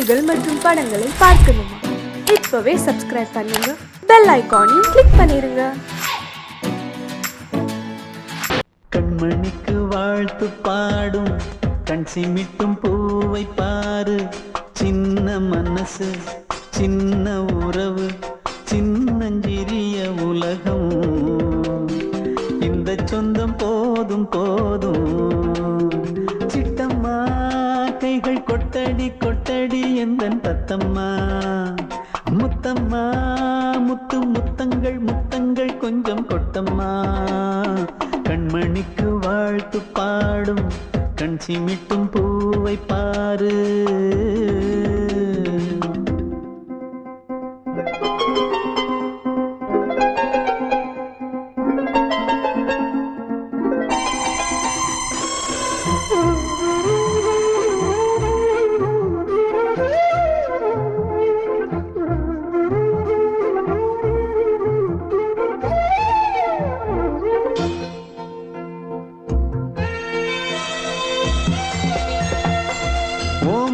செய்திகள் மற்றும் படங்களை பார்க்கணுமா? இப்பவே சப்ஸ்கிரைப் பண்ணுங்க, பெல் ஐகானையும் கிளிக் பண்ணிருங்க. கண்மணிக்கு வாழ்த்து பாடும் கண் சிமிட்டும் பூவை பாரு. சின்ன மனசு சின்ன உறவு சின்னஞ்சிறிய உலகம். இந்த சொந்தம் போதும் போதும். சிட்டம்மா கைகள் கொட்டடி கொட்டடி எந்தன் தத்தம்மா. முத்தம்மா முத்து முத்தங்கள் முத்தங்கள் கொஞ்சம் கொட்டம்மா. கண்மணிக்கு வாழ்த்து பாடும் கண் சிமிட்டும் பூவை பாரு.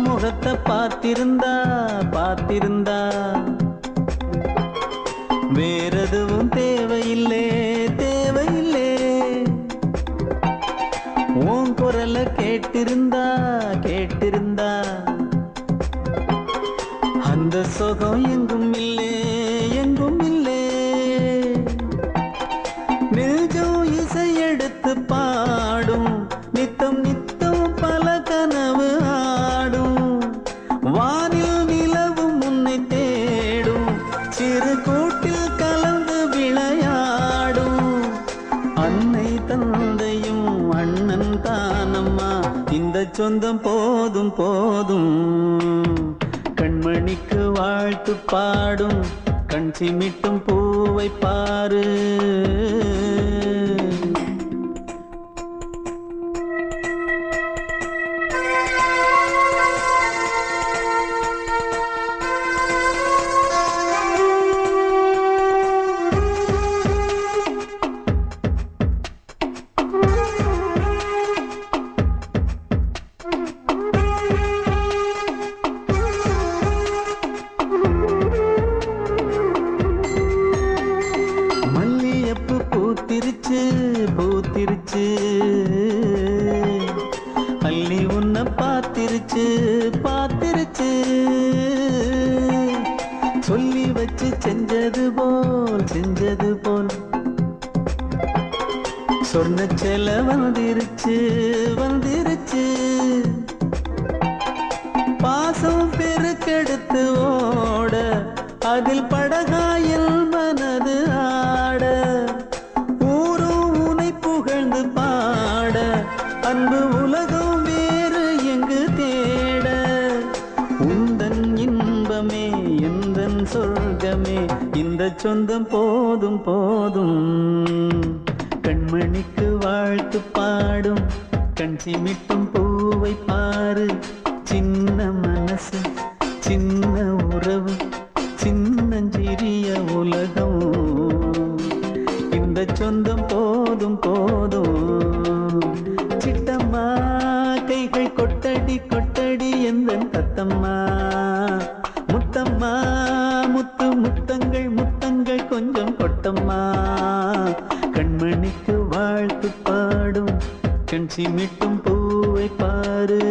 முகத்தை பார்த்திருந்தா பார்த்திருந்தா வேறெதுவும் தேவையில்லை தேவையில்லை. உன் குரலை கேட்டிருந்தா கேட்டிருந்தா அந்த சுகம் எங்கும் இல்லை எங்கும் இல்லை. நெஞ்சம் இசை எடுத்து பாடும் நித்தம் நித்தம் பல கனவு ஆடும். வானில் நிலவும் உன்னை தேடும் சிறு கூட்டில் கலந்து விளையாடும். அன்னை தந்தையும் அண்ணன் தானம்மா. இந்த சொந்தம் போதும் போதும். கண்மணிக்கு வாழ்த்து பாடும் கண் சிமிட்டும் பூவை பாரு. பூத்திருச்சு பூத்திருச்சு அள்ளி உன்னை பார்த்திருச்சு பார்த்திருச்சு. சொல்லி வச்சு செஞ்சது போல் சொன்ன செல வந்துருச்சு வந்துருச்சு. பாசம் பெருக்கெடுத்து ஓட அதில் படகாயில் மனது ஆட. பாட அன்பு உலகம் வேறு எங்கு தேட. உந்தன் இன்பமே எந்தன் சொர்க்கமே இந்த சொந்தம் போதும் போதும். கண்மணிக்கு வாழ்த்து பாடும் கண் சிமிட்டும் பூவை பாரு. சின்ன மனசு சின்ன உறவு சின்னஞ்சிறிய உலகம். இந்த சொந்தம் போதும் போதும். சிட்டம்மா கைகள் கொட்டடி கொட்டடி எந்தன் தத்தம்மா. முத்தம்மா முத்து முத்தங்கள் முத்தங்கள் கொஞ்சம் கொட்டம்மா. கண்மணிக்கு வாழ்த்து பாடும் கண் சிமிட்டும் பூவை பாரு.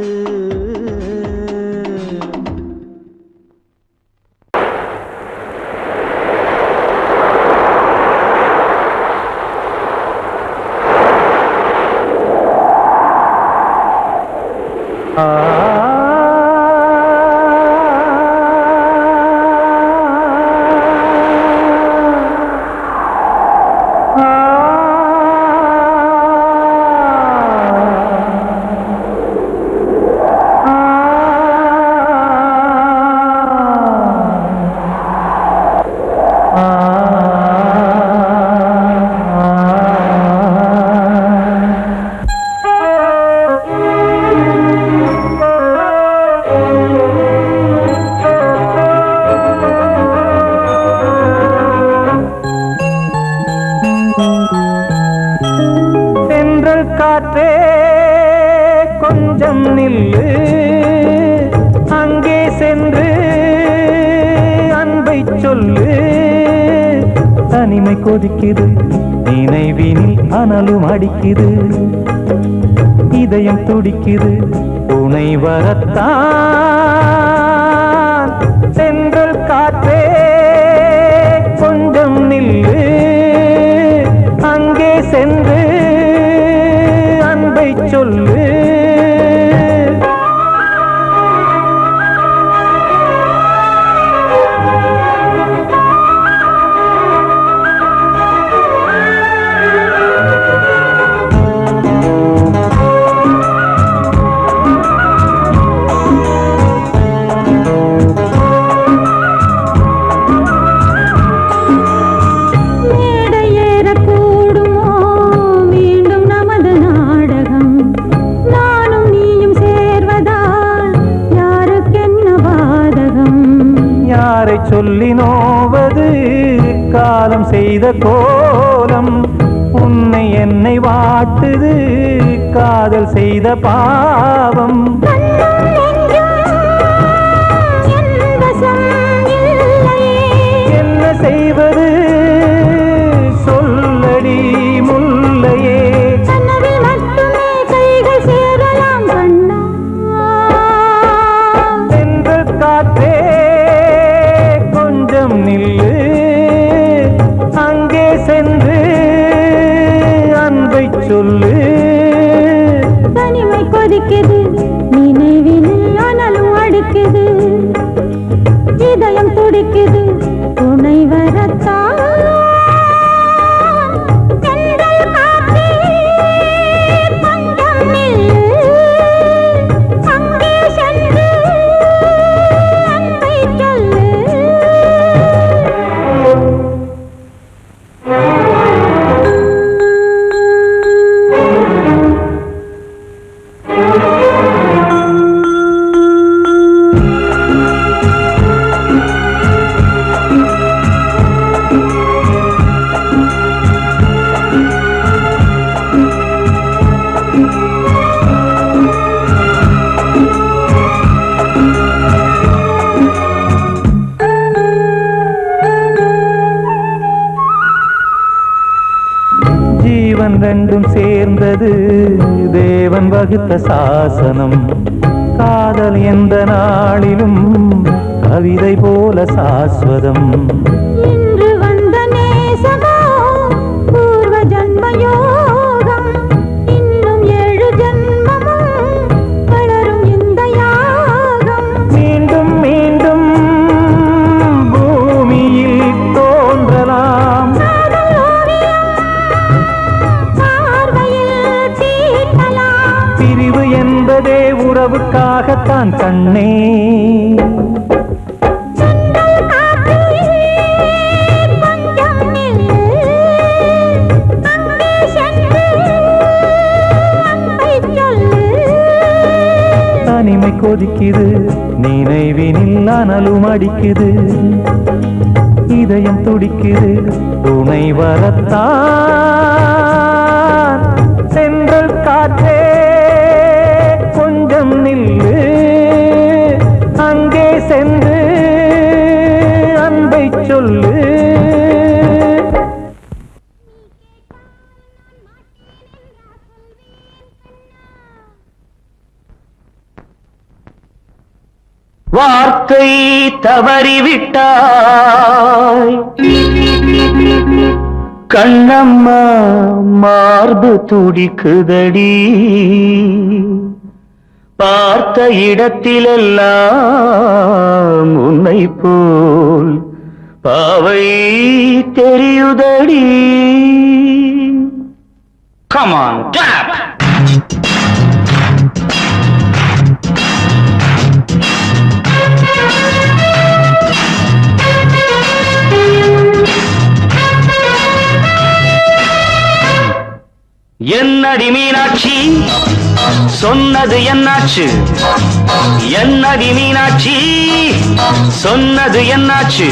காற்றே கொஞ்சம் நில்லு, அங்கே சென்று சொல்லு. தனிமை கொதிக்குது, நினைவினில் அனலும் அடிக்குது, இதயம் துடிக்குது, துணை வரத்தான். சென்றல் காற்றே கொஞ்சம் நில்லு, அங்கே சென்று அன்பை சொல்லு. சொல்லி நோவது காலம் செய்த கோலம், உன்னை என்னை வாட்டுது காதல் செய்த பாவம். என்ன செய்வது சொல்லடி முல்லையே. சென்று காற்றே நில்லு, அங்கே சென்று அன்பை சொல்லு. தனிமை கொதிக்குது, நினைவினில் அனலும் அடிக்குது, இதயம் துடிக்குது, துணை வரத்தான். ஜீவன் ரெண்டும் சேர்ந்தது தேவன் வகுத்த சாசனம். காதல் எந்த நாளிலும் கவிதை போல சாஸ்வதம். இன்று வந்த நேசமோ பூர்வ ஜன்ம யோகம், இன்னும் 7 ஜன்மமும் வளரும் இந்த யாகம். மீண்டும் மீண்டும் பூமியில் தோன்றலாம், பிரிவு என்பதே உறவுக்காகத்தான் கண்ணே. தனிமை கொதிக்குது, நினைவினில் அனலும் அடிக்குது, இதயம் துடிக்குது, துணை வரத்தான். சென்றல் காற்றே கொஞ்சம் நில்லு, அங்கே சென்று அன்பை சொல்லு. வார்த்தை தவறிவிட்டாய் கண்ணம்மா, மார்பு துடிக்குதடி, பார்த்த இடத்திலெல்லாம் உன்னை போல் பாவை தெரியுதடி. Come on, clap! என்னடி மீனாட்சி சொன்னது என்னாச்சு? என்னடி மீனாட்சி சொன்னது என்னாச்சு?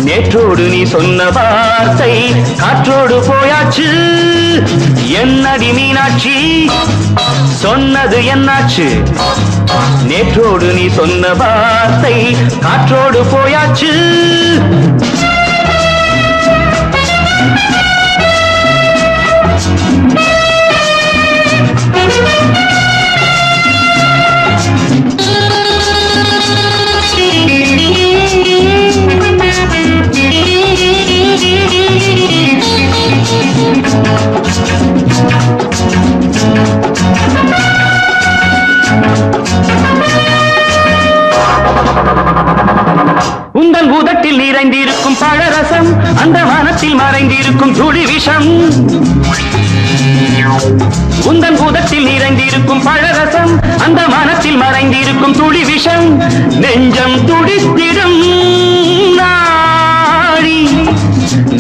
நேற்றோடு நீ சொன்ன வார்த்தை காற்றோடு போயாச்சு. என்னடி மீனாட்சி சொன்னது என்னாச்சு? நேற்றோடு நீ சொன்ன வார்த்தை காற்றோடு போயாச்சு. உந்தன் பூதத்தில் நிறைந்திருக்கும் பழரசம், அந்த வானத்தில் மறைந்திருக்கும் துளி விஷம். உந்தன் பூதத்தில் நிறைந்திருக்கும் பழரசம், அந்த வானத்தில் மறைந்திருக்கும் துளி விஷம். நெஞ்சம் துடித்திடும் நாடி,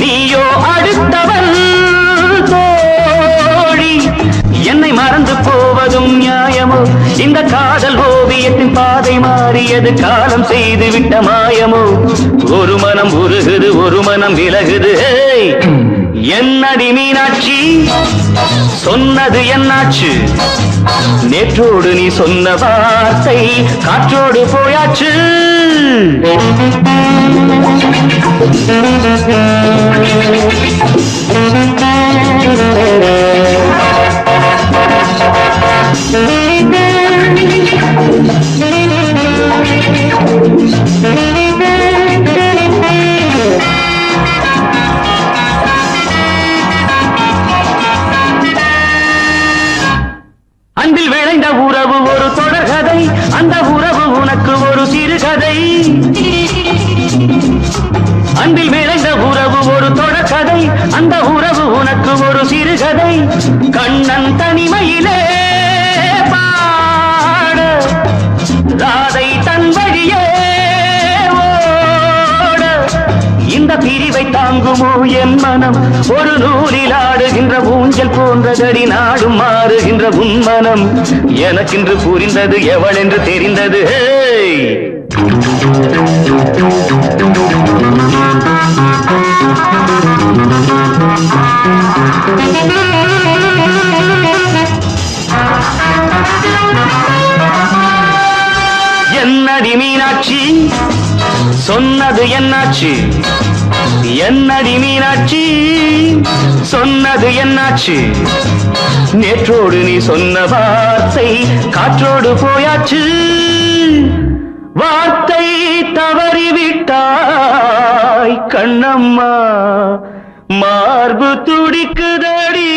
நீயோ அடுத்தவன் தோழி. என்னை மறந்து போவதும் நியாயமோ? இந்த காதல் ஓவியத்தின் பாதை மாறியது, காலம் செய்து விட்ட மாயமோ? ஒரு மனம் உருகுது, ஒரு மனம் விலகுது. என்னடி மீனாட்சி, சொன்னது என்னாச்சு? நேற்றோடு நீ சொன்ன வார்த்தை காற்றோடு போயாச்சு. அன்பில் விளைந்த உறவு ஒரு தொடர்கதை, அந்த உறவு உனக்கு ஒரு சிறுகதை. அன்பில் விளைந்த உறவு ஒரு தொடர்கதை, அந்த உறவு உனக்கு ஒரு சிறுகதை. கண்ணன் தனிமையிலே பாட, ராதை தன் வழியே ஓட. இந்த பிரிவை தாங்குமோ என் மனம்? ஒரு நூலில் ஆடுகின்ற ஊஞ்சல் போன்றதடி, நாடும் மாறுகின்ற உன்மனம். எனக்கென்று புரிந்தது எவள் என்று தெரிந்தது. என்னடி மீனாட்சி, சொன்னது என்னாச்சு? என்னடி மீனாட்சி, சொன்னது என்னாச்சு? நேற்றோடு நீ சொன்ன வார்த்தை காற்றோடு போயாச்சு. வார்த்தை தவறிவிட்டாய் கண்ணம்மா, மார்பு துடிக்குதடி.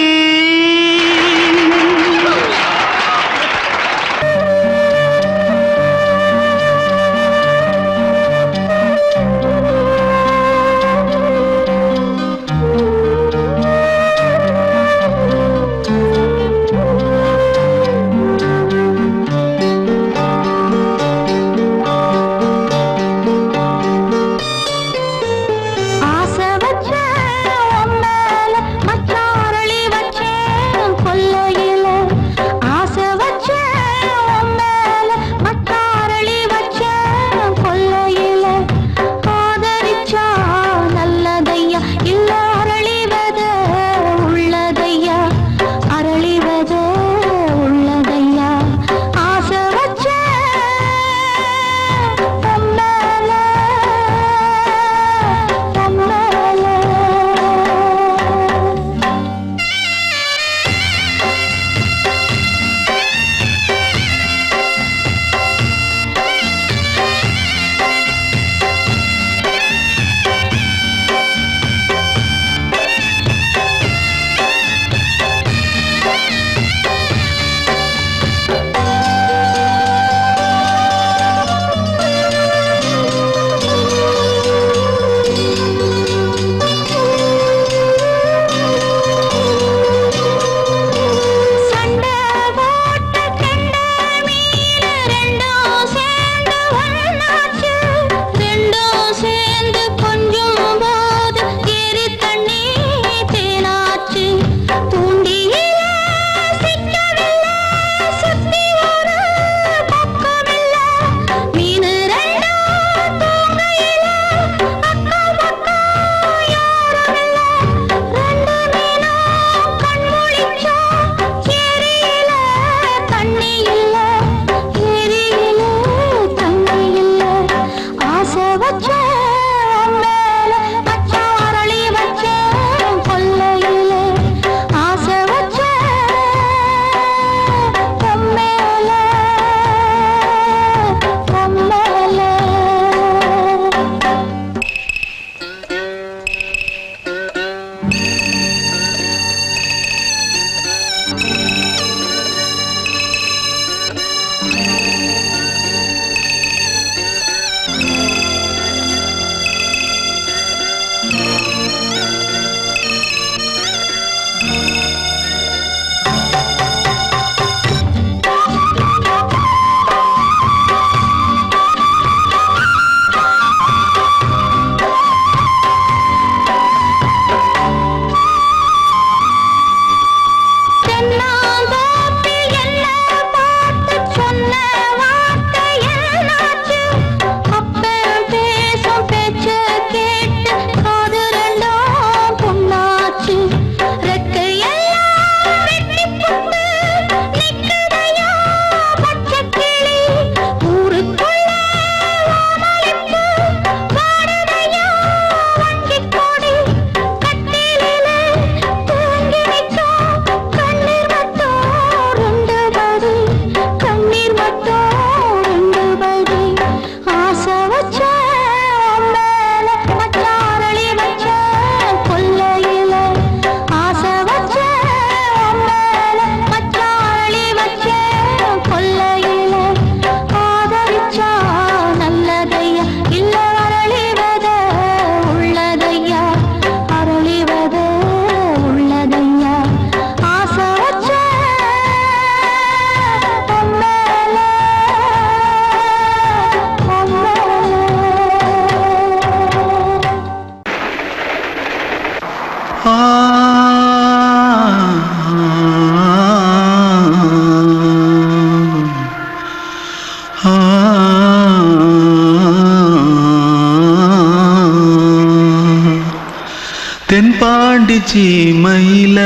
தென்பாண்டி சீமையில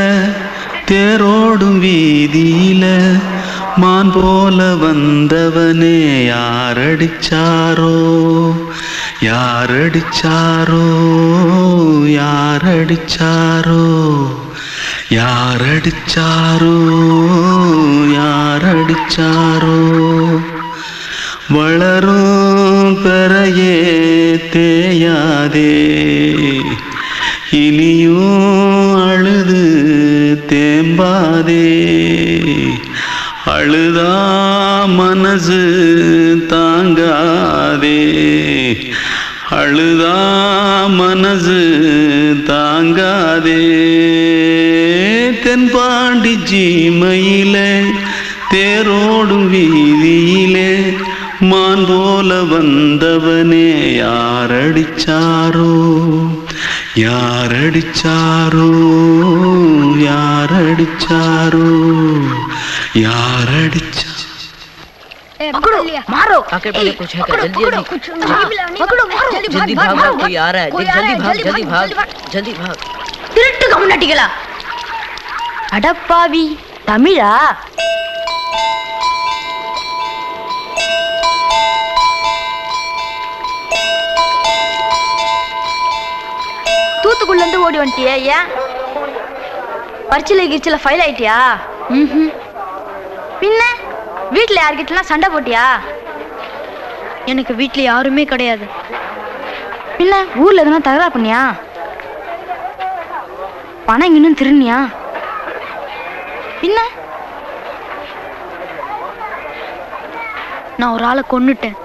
தேரோடும் வீதியில மான் போல வந்தவனே யாரடிச்சாரோ யாரடிச்சாரோ யாரடிச்சாரோ யாரடிச்சாரோ யாரடிச்சாரோ வளரும் பெறையே தேயாதே இனியும் அழுது தேம்பாதே அழுதா மனசு தாங்காதே அழுதா மனசு தாங்காதே தென்பாண்டி சீமையிலே தேரோடும் வீதியிலே மான் போல வந்தவனே யாரடிச்சாரோ யாரடிச்சாரோ யாரடிச்சாரோ யாரடிச்சா पकड़ो मारो आके पहले कुछ है क्या पकड़ो मारो जल्दी भाग कोई आ रहा है जल्दी भाग जल्दी भाग திருட்டு கம்முனட்டிகளா அடப்பாவி தமிழா தூத்துக்குள்ள இருந்து ஓடி வந்துட்டியா ஏன் பரிச்சையில கிரிச்சில ஃபைல் ஆயிட்டியா பின்ன வீட்டுல யார்கிட்டலாம் சண்டை போட்டியா எனக்கு வீட்டுல யாருமே கிடையாது பின்ன ஊர்ல எதுனா தகராறு பண்ணியா பணம் இன்னும் திருநியா பின்ன நான் ஒரு ஆளை கொன்னுட்டேன்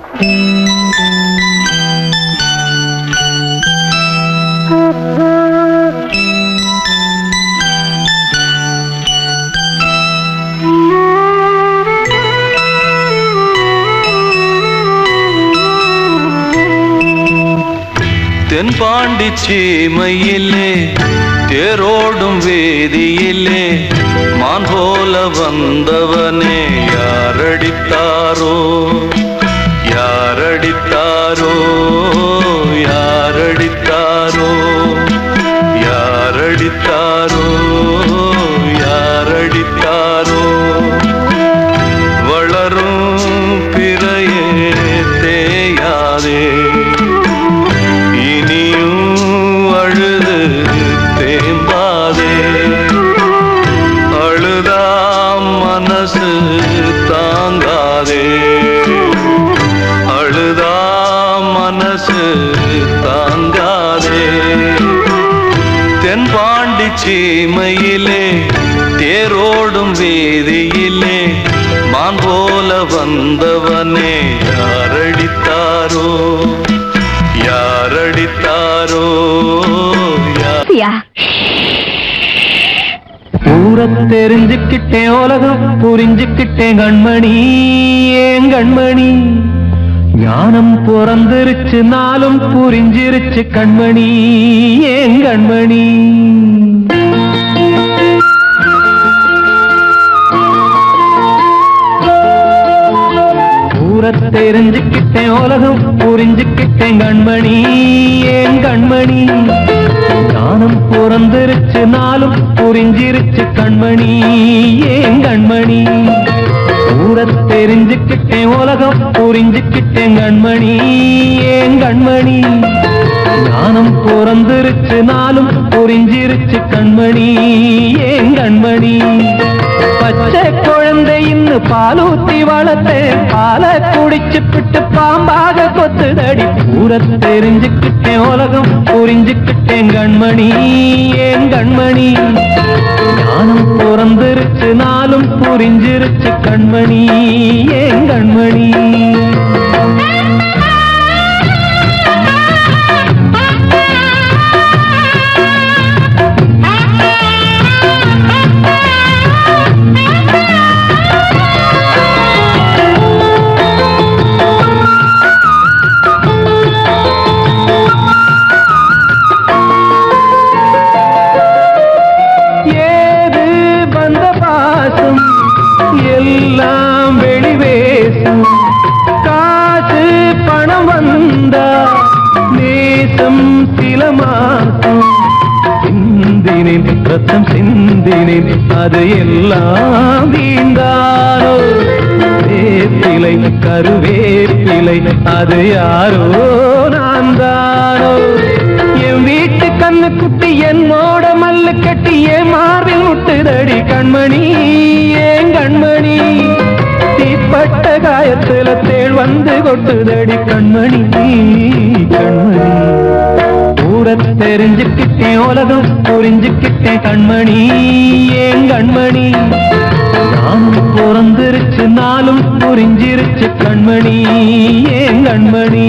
தென்பாண்டி சீமையிலே தேரோடும் வேதியிலே மான் போல வந்தவனே யாரடித்தாரோ யாரடித்தாரோ யாரடித்தாரோ யாரடித்தாரோ யாரடித்தாரோ வளரும் பிறையே தேயாதே அழுது தேம்பாதே அழுதா மனசு தாங்காதே அழுதா மனசு தாங்காதே தென்பாண்டி சீமையிலே தேரோடும் வீதியிலே மான் போல வந்தவனே யாரடித்தாரோ யாரடித்தாரோ ஊரை தெரிஞ்சுக்கிட்டேன் உலகம் புரிஞ்சுக்கிட்டேன் கண்மணி ஏன் கண்மணி ஞானம் பிறந்திருச்சு நாளும் புரிஞ்சிருச்சு கண்மணி ஏன் கண்மணி தெரிஞ்சுக்கிட்டேன் உலகம் புரிஞ்சுக்கிட்டேன் கண்மணி ஏன் கண்மணி ஞானம் பிறந்திருச்சு நாளும் புரிஞ்சிருச்சு கண்மணி ஏன் கண்மணி ஊரை தெரிஞ்சுக்கிட்டேன் உலகம் புரிஞ்சுக்கிட்டேன் கண்மணி ஏன் கண்மணி ஞானம் பிறந்திருச்சு நாளும் புரிஞ்சிருச்சு கண்மணி ஏன் கண்மணி பச்சை குழந்தை இன்னும் பாலூத்தி வளர்த்தேன் பாலை குடிச்சு பிட்டு பாம்பாக கொத்துதடி ஊரை தெரிஞ்சுக்கிட்டேன் உலகம் புரிஞ்சுக்கிட்டேன் கண்மணி ஏன் கண்மணி ஞானம் பிறந்திருச்சு நாளும் புரிஞ்சிருச்சு கண்மணி ஏன் கண்மணி எல்லாம் வெளிவேசும் காசு பணம் வந்தா நேசம் சில மாசம் முந்தினேன் ரத்தம் சிந்தினேன் அது எல்லாம் வீண்டானோ வேப்பிலை கருவேப்பிலை அது யாரோ நான் தானோ என் வீட்டு கண்ணு குட்டி என்னோட மல்லு கட்டி என் மார்பில் முட்டுதடி கண்மணி ஏன் கண்மணி தீப்பட்ட காயத்துல தேள் வந்து கொட்டுதடி கண்மணி கண்மணி ஊர தெரிஞ்சுக்கிட்டேன் உலகம் புரிஞ்சுக்கிட்டேன் கண்மணி ஏன் கண்மணி நானும் பிறந்திருச்சு நாளும் புரிஞ்சிருச்சு கண்மணி ஏன் கண்மணி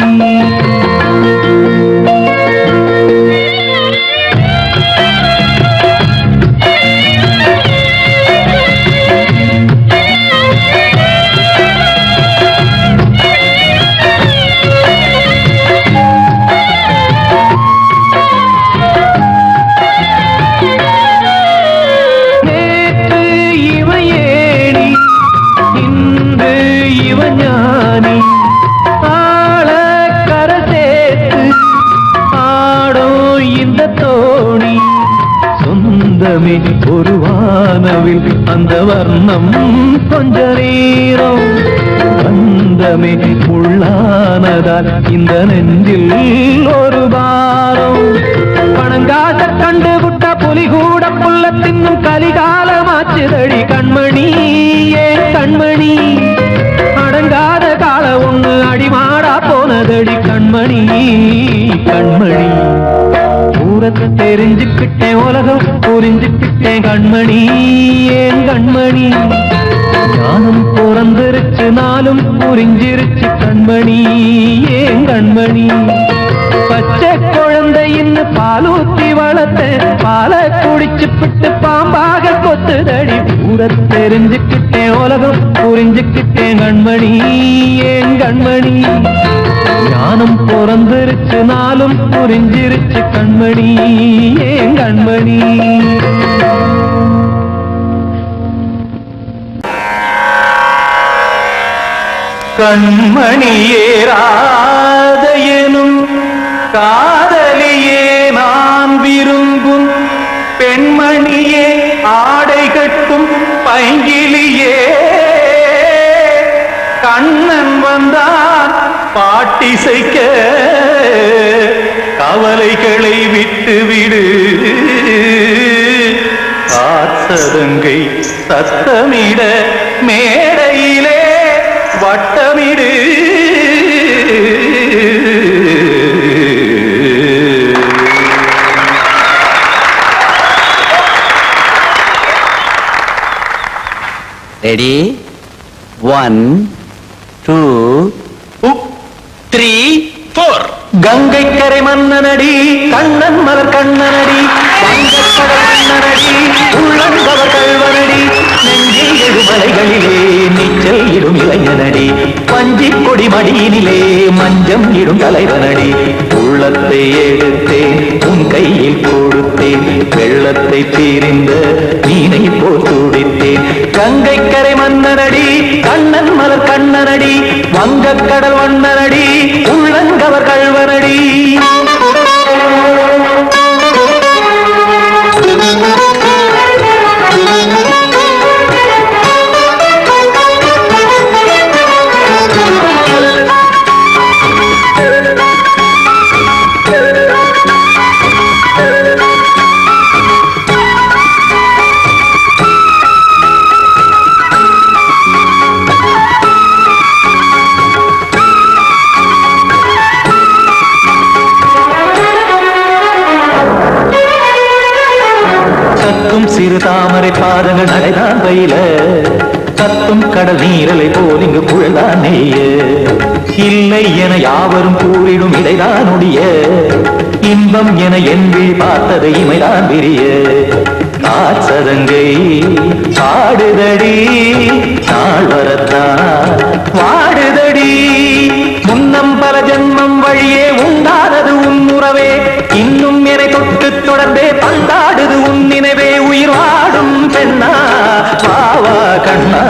ஒரு வானவில் அந்த வர்ணம் கொஞ்ச நேரம் பந்தமே உள்ளானதால் இந்த நெஞ்சில் ஒரு பாரம் பணங்காச கண்டு விட்ட புலி கூட புல்ல தின்னும் கலிகாலமாச்சுதடி கண்மணி ஏன் கண்மணி அடங்காத கால ஒண்ணு அடிமாடா போனதடி கண்மணி கண்மணி ஊரத்தை தெரிஞ்சுக்கிட்டேன் உலகம் புரிஞ்சுக்கிட்டேன் கண்மணி ஏன் கண்மணி ஞானம் பிறந்திருச்சு நாளும் புரிஞ்சிருச்சு கண்மணி ஏன் கண்மணி பச்சை குழந்தை இன்னும் பாலூத்தி வளர்த்த பாலை குடிச்சு பிட்டு பாம்பாக கொத்துதடி ஊரத்தை தெரிஞ்சுக்கிட்டேன் உலகம் புரிஞ்சுக்கிட்டேன் கண்மணி ஏன் கண்மணி ஞானம் பிறந்திருச்சு நாளும் புரிஞ்சிருச்சு கண்மணி ஏன் கண்மணி கண்மணியே ராதையனும் காதலியே நான் விரும்பும் பெண்மணியே ஆடை கட்டும் பைங்கிலியே கண்ணன் வந்தான் பாட்டிசைக்க கவலைகளை விட்டுவிடு காத்ததங்கை சத்தமிட மேடையிலே வட்டமிடு ரெடி 1 2 3 4 கங்கை கரை மன்னனடி கண்ணன் மலர் கண்ணனடி வங்கக்கடல் மன்னனடி உள்ளங்கவர் கல்வனடி நெஞ்சில் எழுமலைகளிலே நீச்சல் இடும் இளைஞனடி பஞ்சி கொடி மடியினிலே மஞ்சம் இடும் தலைவனடி உள்ளத்தை எடுத்தேன் உன் கையில் கொடுத்தேன் வெள்ளத்தை தீரிந்த மீனை போல் துடித்தேன் கங்கை கரை மன்னனடி கண்ணன் மலர் கண்ணனடி வங்கக்கடல் வண்ணனடி உள்ளங்கவர் கல்வனடி சிறு தாமரை பாதங்கள் நடைதான் பயில கத்தும் கடல் நீரலை போல் இங்கு புழல்தான் நெய்ய இல்லை என யாவரும் கூறிடும் இடைதான் ஒடிய இன்பம் என என் விழி பார்த்தது இமைதான் விரிய காச்சதங்கை பாடுதடி நாள் வரத்தான் வாடுதடி முன்னம் பல ஜன்மம் வழியே உண்டானது உன் உறவே இன்னும் என்னை தொட்டு தொடர்ந்தே பந்தாடுது உன் நினைவே உயிர் வாடும் பெண்ணா வாவா கண்ணா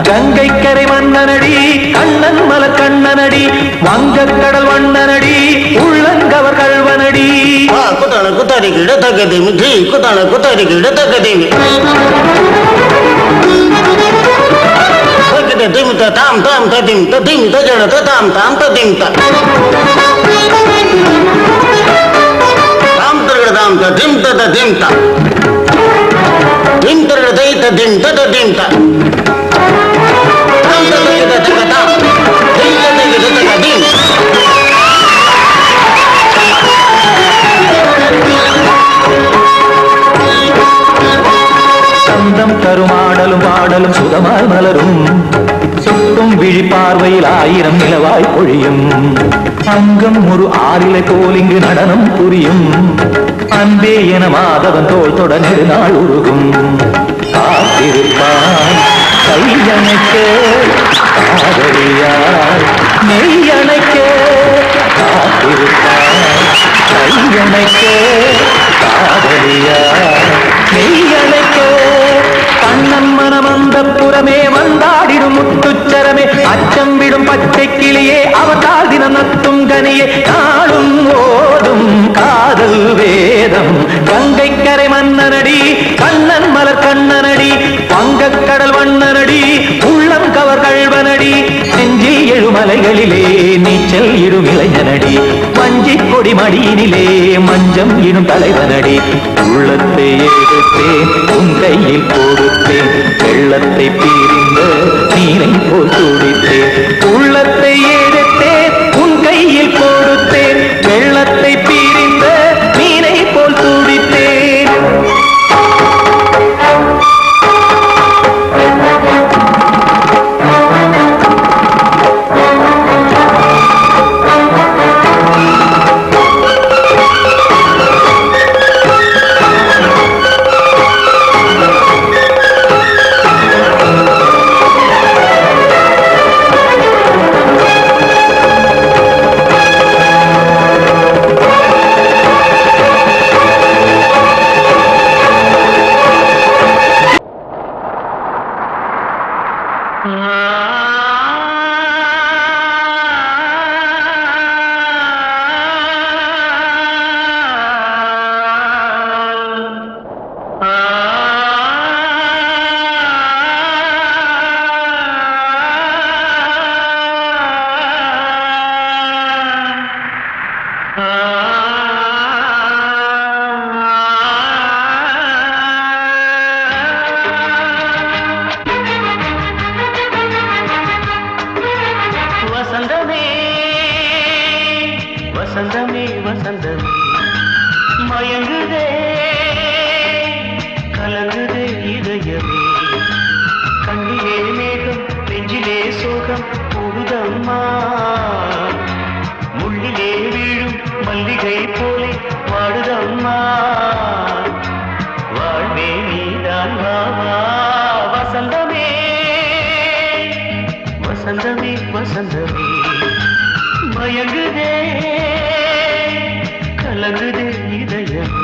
கங்கை கரை மன்னனடி கண்ணன் மலர் கண்ணனடி வங்கக்கடல் வண்ணனடி உள்ளங்கவர் கல்வனடி குத்தாடி ಕುತ್ತರಿಗಿಡ ತಗದಿಮಿ ಧೀ ಕುತಣ ಕುತ್ತರಿಗಿಡ ತಗದಿಮಿ ತಗದ ದಿಮಿತ ತಾಮ್ ತಾಮ್ ತದಿಮಿತ ದಿಮಿತ ಜಡತ ತಾಮ್ ತಾಮ್ ತದಿಮಿತ ತಾಮ್ ತರಗಡ ತಾಮ್ ತ ದಿಮಿತ ತ ದಿಮಿತ ದಿಮ್ ತರಗಡ ದೈತ ದಿಮಿತ ತ ದಿಮಿತ ತಾಮ್ ತಗದ ತಗ ತಾಮ್ ದಿಮಿತ ತಗದ ತಗ ದಿಮ್ சந்தம் தருமாடலும் பாடலும் சுகமாய் மலரும் சுட்டும் விழிப்பார்வையில் 1000 நிலவாய் பொழியும் அங்கம் ஒரு ஆறிலை போல் இங்கு நடனம் புரியும் அன்பே என மாதவன் தோள் தொட நெடுநாள் உருகும் காத்திருப்பான் கையணைக்க காதலியார் நெய்யணைக்க காத்திருப்பான் கையணைக்க காதலியார் நெய்யணைக்க கண்ணன் மனம் அந்த புறமே வந்தாடிடும் முத்துச்சரமே அச்சம் விடும் பச்சை கிளியே அவதால் தினம் நத்தும் கனியே நாளும் ஓடும் காதல் வேதம் கங்கை கரை மன்னனடி கண்ணன் மலர் கண்ணனடி வங்கக் கடல் வண்ணனடி உள்ளம் கவர் கழ்வனடி நெஞ்சில் எழுமலைகளிலே நீச்சல் இடும் இளைஞனடி வஞ்சிக் கொடி மடியினிலே மஞ்சம் இடும் தலைவனடி உள்ளத்தை எடுத்தேன் உன் கையில் கொடுத்தேன் வெள்ளத்தை பிரிந்த நீரை போல் துடித்தேன் உள்ளத்தை எடுத்தேன் உன் கையில் கொடுத்தேன் வெள்ளத்தை பிரிந்த நீரை போல் துடித்தேன் வசந்தமே வசந்தமே மயங்குதே கலங்குதே இதயமே கண்ணிலே மேகம் நெஞ்சிலே சோகம் போகுதம்மா முள்ளிலே வீழும் மல்லிகை போலே வாடுதம்மா வாழ்வே நீதான் வாவா வசந்தமே வசந்தமே வசந்தமே மயங்குதே கலங்குதே இதயமே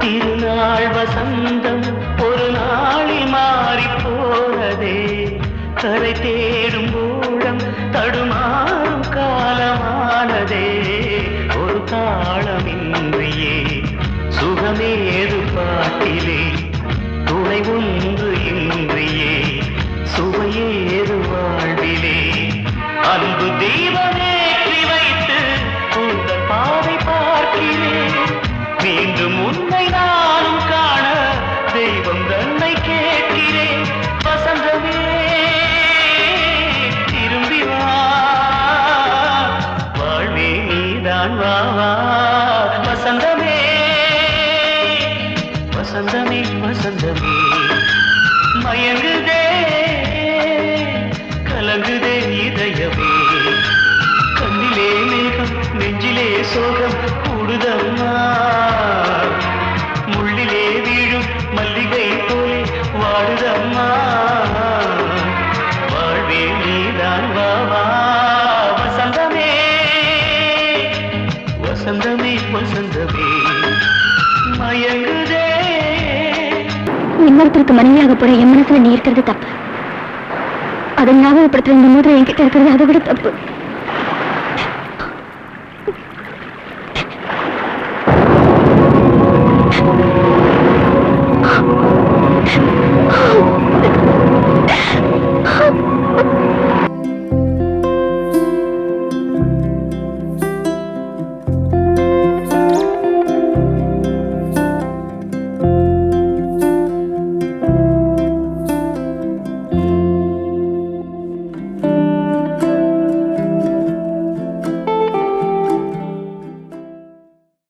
திருநாள் வசந்தம் ஒரு நாளில் மாறி போனதே கரை தேடும் ஊழம் தடுமாறும் காலமானதே ஒரு தாளமின்றியே சுகமேது பாட்டிலே துணை ஒன்று இன்றியே சுவையேது வாழ்விலே அன்பு தீபமேற்றி வைத்து உங்கள் பாதை பார்க்கிறேன் மீண்டும் உன்னை நானும் காண தெய்வம் தன்னை கேட்கிறேன் வசந்தமே திரும்பி வா வாழ்வே நீதான் வா வா வசந்தமே வசந்தமே வசந்தமே மயங்குதே சோகம் கூடுதம்மா முள்ளிலே வீழும் மல்லிகை போலே வாடுதம்மா வாழ்வே நீதான் வாவா வசந்தமே வசந்தமே வசந்தமே மயங்குதே இன்னொருத்தருக்கு மனைவியாக போற என் மனசுல நீ இருக்கிறது தப்பு அதை ஞாபகப்படுத்துற இந்த மோதிரம் என்கிட்ட இருக்கிறது அதை விட தப்பு